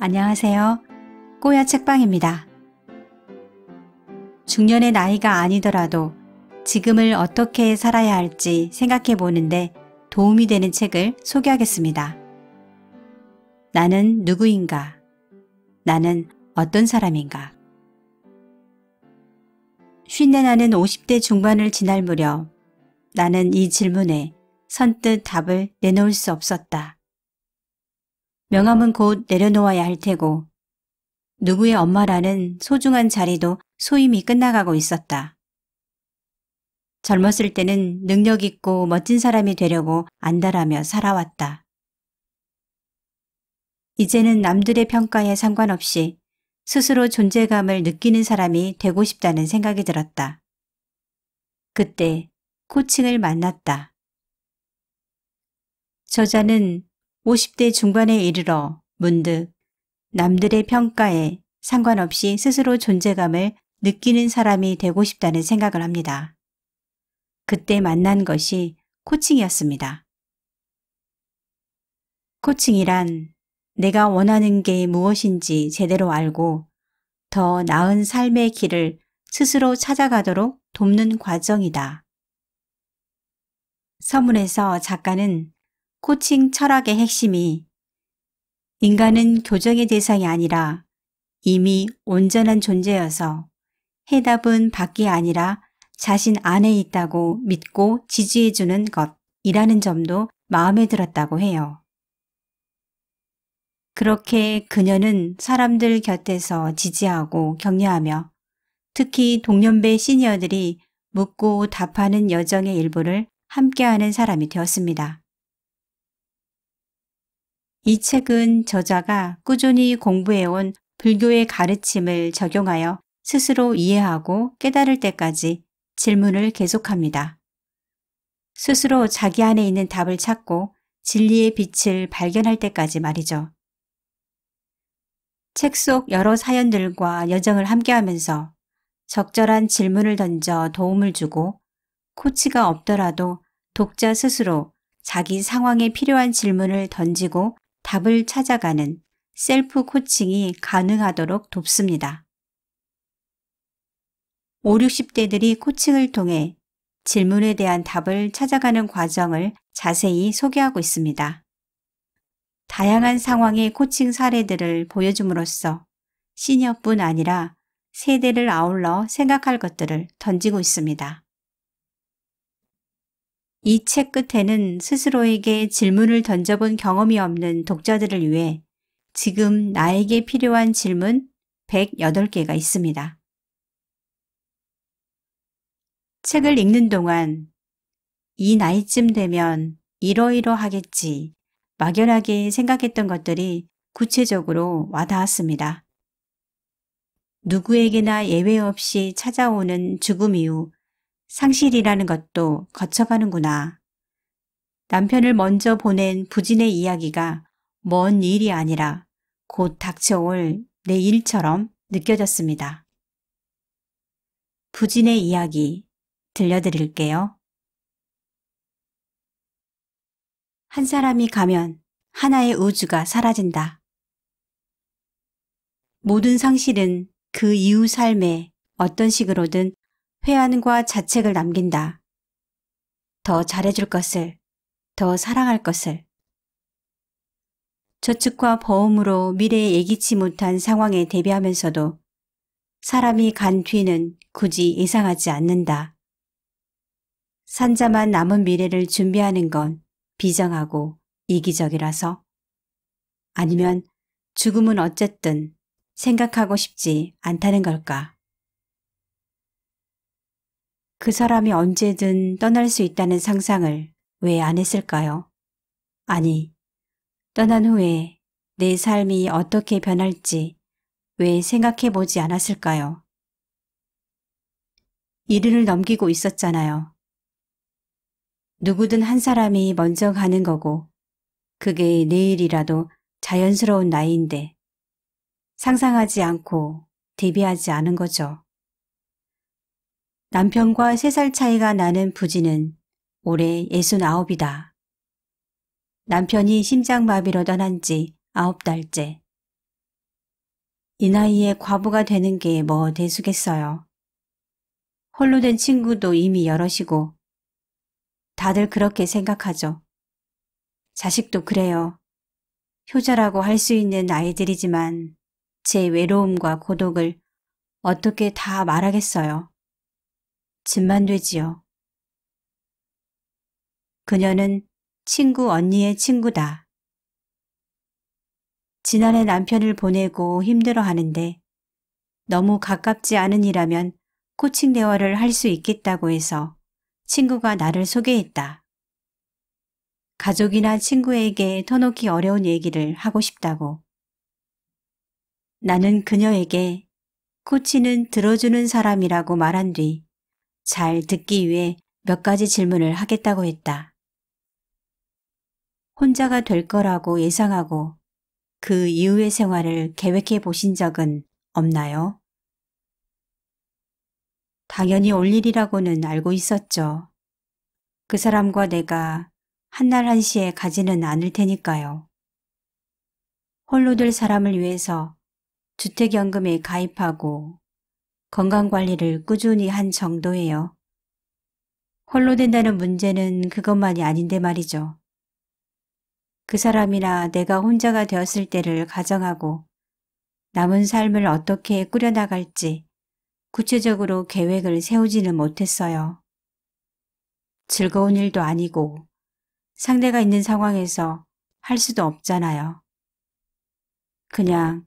안녕하세요. 꼬야 책방입니다. 중년의 나이가 아니더라도 지금을 어떻게 살아야 할지 생각해 보는데 도움이 되는 책을 소개하겠습니다. 나는 누구인가? 나는 어떤 사람인가? 쉰내 나는 50대 중반을 지날 무렵 나는 이 질문에 선뜻 답을 내놓을 수 없었다. 명함은 곧 내려놓아야 할 테고 누구의 엄마라는 소중한 자리도 소임이 끝나가고 있었다. 젊었을 때는 능력 있고 멋진 사람이 되려고 안달하며 살아왔다. 이제는 남들의 평가에 상관없이 스스로 존재감을 느끼는 사람이 되고 싶다는 생각이 들었다. 그때 코칭을 만났다. 저자는 50대 중반에 이르러 문득 남들의 평가에 상관없이 스스로 존재감을 느끼는 사람이 되고 싶다는 생각을 합니다. 그때 만난 것이 코칭이었습니다. 코칭이란 내가 원하는 게 무엇인지 제대로 알고 더 나은 삶의 길을 스스로 찾아가도록 돕는 과정이다. 서문에서 작가는 코칭 철학의 핵심이 인간은 교정의 대상이 아니라 이미 온전한 존재여서 해답은 밖이 아니라 자신 안에 있다고 믿고 지지해주는 것이라는 점도 마음에 들었다고 해요. 그렇게 그녀는 사람들 곁에서 지지하고 격려하며 특히 동년배 시니어들이 묻고 답하는 여정의 일부를 함께하는 사람이 되었습니다. 이 책은 저자가 꾸준히 공부해온 불교의 가르침을 적용하여 스스로 이해하고 깨달을 때까지 질문을 계속합니다. 스스로 자기 안에 있는 답을 찾고 진리의 빛을 발견할 때까지 말이죠. 책 속 여러 사연들과 여정을 함께하면서 적절한 질문을 던져 도움을 주고 코치가 없더라도 독자 스스로 자기 상황에 필요한 질문을 던지고 답을 찾아가는 셀프 코칭이 가능하도록 돕습니다. 5, 60대들이 코칭을 통해 질문에 대한 답을 찾아가는 과정을 자세히 소개하고 있습니다. 다양한 상황의 코칭 사례들을 보여줌으로써 시니어뿐 아니라 세대를 아울러 생각할 것들을 던지고 있습니다. 이 책 끝에는 스스로에게 질문을 던져본 경험이 없는 독자들을 위해 지금 나에게 필요한 질문 108개가 있습니다. 책을 읽는 동안 이 나이쯤 되면 이러이러하겠지 막연하게 생각했던 것들이 구체적으로 와닿았습니다. 누구에게나 예외 없이 찾아오는 죽음 이후 상실이라는 것도 거쳐가는구나. 남편을 먼저 보낸 부진의 이야기가 먼 일이 아니라 곧 닥쳐올 내 일처럼 느껴졌습니다. 부진의 이야기 들려드릴게요. 한 사람이 가면 하나의 우주가 사라진다. 모든 상실은 그 이후 삶에 어떤 식으로든 회한과 자책을 남긴다. 더 잘해줄 것을, 더 사랑할 것을. 저축과 보험으로 미래에 예기치 못한 상황에 대비하면서도 사람이 간 뒤는 굳이 예상하지 않는다. 산자만 남은 미래를 준비하는 건 비정하고 이기적이라서. 아니면 죽음은 어쨌든 생각하고 싶지 않다는 걸까. 그 사람이 언제든 떠날 수 있다는 상상을 왜 안 했을까요? 아니, 떠난 후에 내 삶이 어떻게 변할지 왜 생각해 보지 않았을까요? 이른을 넘기고 있었잖아요. 누구든 한 사람이 먼저 가는 거고 그게 내일이라도 자연스러운 나이인데 상상하지 않고 대비하지 않은 거죠. 남편과 3살 차이가 나는 부지는 올해 69이다. 남편이 심장마비로 떠난 지 9달째. 이 나이에 과부가 되는 게 뭐 대수겠어요. 홀로 된 친구도 이미 여럿이고 다들 그렇게 생각하죠. 자식도 그래요. 효자라고 할 수 있는 아이들이지만 제 외로움과 고독을 어떻게 다 말하겠어요. 짐만 되지요. 그녀는 친구 언니의 친구다. 지난해 남편을 보내고 힘들어하는데 너무 가깝지 않은 일이라면 코칭 대화를 할 수 있겠다고 해서 친구가 나를 소개했다. 가족이나 친구에게 터놓기 어려운 얘기를 하고 싶다고. 나는 그녀에게 코치는 들어주는 사람이라고 말한 뒤 잘 듣기 위해 몇 가지 질문을 하겠다고 했다. 혼자가 될 거라고 예상하고 그 이후의 생활을 계획해 보신 적은 없나요? 당연히 올 일이라고는 알고 있었죠. 그 사람과 내가 한날 한시에 가지는 않을 테니까요. 홀로 될 사람을 위해서 주택연금에 가입하고 건강관리를 꾸준히 한 정도예요. 홀로 된다는 문제는 그것만이 아닌데 말이죠. 그 사람이나 내가 혼자가 되었을 때를 가정하고 남은 삶을 어떻게 꾸려나갈지 구체적으로 계획을 세우지는 못했어요. 즐거운 일도 아니고 상대가 있는 상황에서 할 수도 없잖아요. 그냥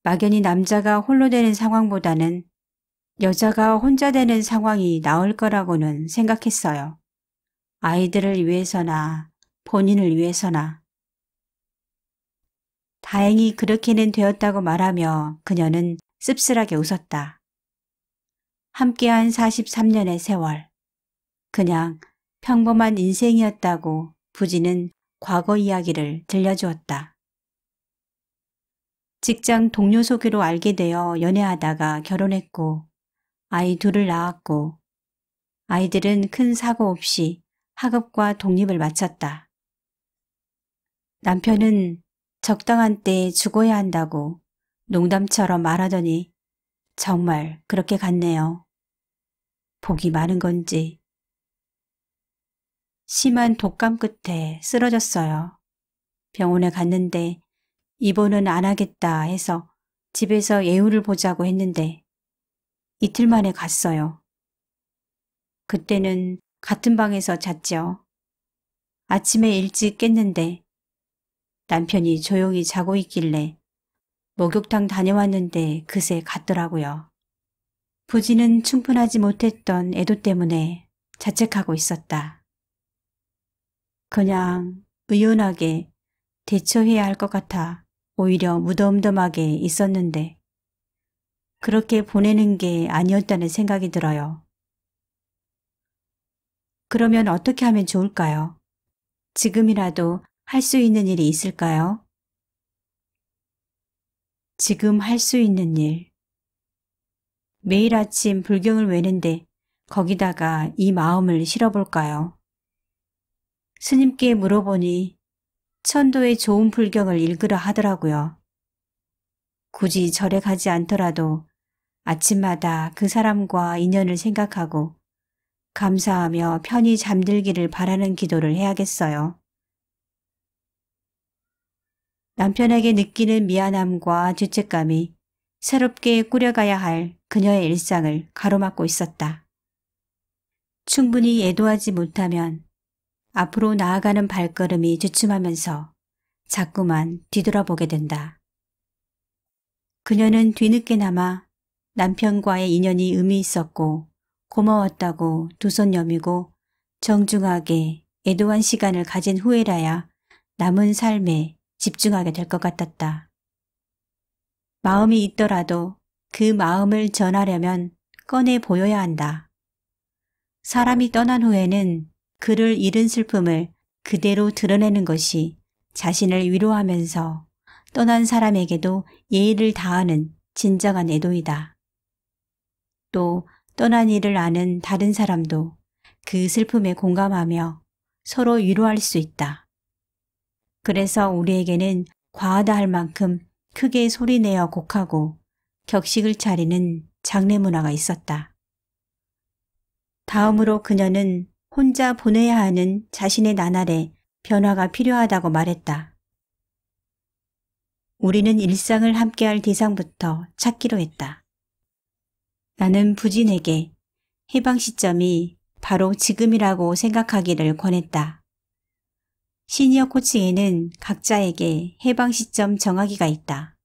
막연히 남자가 홀로 되는 상황보다는 여자가 혼자 되는 상황이 나을 거라고는 생각했어요. 아이들을 위해서나 본인을 위해서나. 다행히 그렇게는 되었다고 말하며 그녀는 씁쓸하게 웃었다. 함께한 43년의 세월. 그냥 평범한 인생이었다고 부지는 과거 이야기를 들려주었다. 직장 동료 소개로 알게 되어 연애하다가 결혼했고 아이 둘을 낳았고 아이들은 큰 사고 없이 학업과 독립을 마쳤다. 남편은 적당한 때에 죽어야 한다고 농담처럼 말하더니 정말 그렇게 갔네요. 복이 많은 건지. 심한 독감 끝에 쓰러졌어요. 병원에 갔는데 입원은 안 하겠다 해서 집에서 예우를 보자고 했는데 이틀 만에 갔어요. 그때는 같은 방에서 잤죠. 아침에 일찍 깼는데 남편이 조용히 자고 있길래 목욕탕 다녀왔는데 그새 갔더라고요. 부지는 충분하지 못했던 애도 때문에 자책하고 있었다. 그냥 의연하게 대처해야 할 것 같아 오히려 무덤덤하게 있었는데 그렇게 보내는 게 아니었다는 생각이 들어요. 그러면 어떻게 하면 좋을까요? 지금이라도 할 수 있는 일이 있을까요? 지금 할 수 있는 일. 매일 아침 불경을 외는데 거기다가 이 마음을 실어볼까요? 스님께 물어보니 천도의 좋은 불경을 읽으라 하더라고요. 굳이 절에 가지 않더라도 아침마다 그 사람과 인연을 생각하고 감사하며 편히 잠들기를 바라는 기도를 해야겠어요. 남편에게 느끼는 미안함과 죄책감이 새롭게 꾸려가야 할 그녀의 일상을 가로막고 있었다. 충분히 애도하지 못하면 앞으로 나아가는 발걸음이 주춤하면서 자꾸만 뒤돌아보게 된다. 그녀는 뒤늦게나마 남편과의 인연이 의미 있었고 고마웠다고 두 손 여미고 정중하게 애도한 시간을 가진 후에라야 남은 삶에 집중하게 될 것 같았다. 마음이 있더라도 그 마음을 전하려면 꺼내 보여야 한다. 사람이 떠난 후에는 그를 잃은 슬픔을 그대로 드러내는 것이 자신을 위로하면서 떠난 사람에게도 예의를 다하는 진정한 애도이다. 또 떠난 이를 아는 다른 사람도 그 슬픔에 공감하며 서로 위로할 수 있다. 그래서 우리에게는 과하다 할 만큼 크게 소리내어 곡하고 격식을 차리는 장례 문화가 있었다. 다음으로 그녀는 혼자 보내야 하는 자신의 나날에 변화가 필요하다고 말했다. 우리는 일상을 함께할 대상부터 찾기로 했다. 나는 부진에게 해방 시점이 바로 지금이라고 생각하기를 권했다. 시니어 코칭에는 각자에게 해방 시점 정하기가 있다.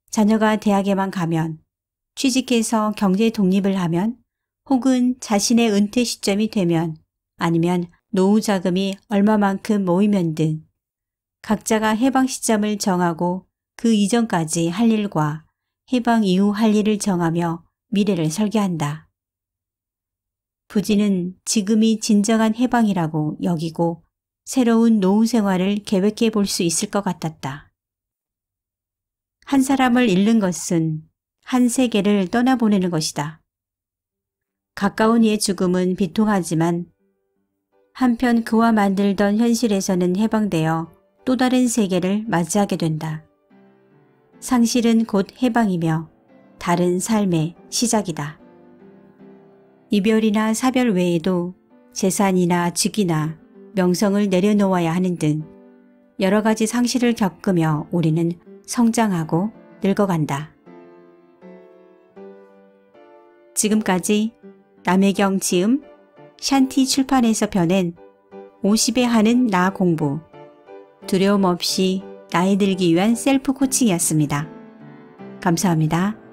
자녀가 대학에만 가면, 취직해서 경제 독립을 하면, 혹은 자신의 은퇴 시점이 되면, 아니면 노후 자금이 얼마만큼 모이면 등 각자가 해방 시점을 정하고 그 이전까지 할 일과 해방 이후 할 일을 정하며 미래를 설계한다. 부지는 지금이 진정한 해방이라고 여기고 새로운 노후 생활을 계획해 볼 수 있을 것 같았다. 한 사람을 잃는 것은 한 세계를 떠나보내는 것이다. 가까운 이의 죽음은 비통하지만 한편 그와 만들던 현실에서는 해방되어 또 다른 세계를 맞이하게 된다. 상실은 곧 해방이며 다른 삶의 시작이다. 이별이나 사별 외에도 재산이나 직이나 명성을 내려놓아야 하는 등 여러 가지 상실을 겪으며 우리는 성장하고 늙어간다. 지금까지 남혜경 지음 샨티 출판에서 펴낸 50에 하는 나 공부, 두려움 없이 나이 들기 위한 셀프 코칭이었습니다. 감사합니다.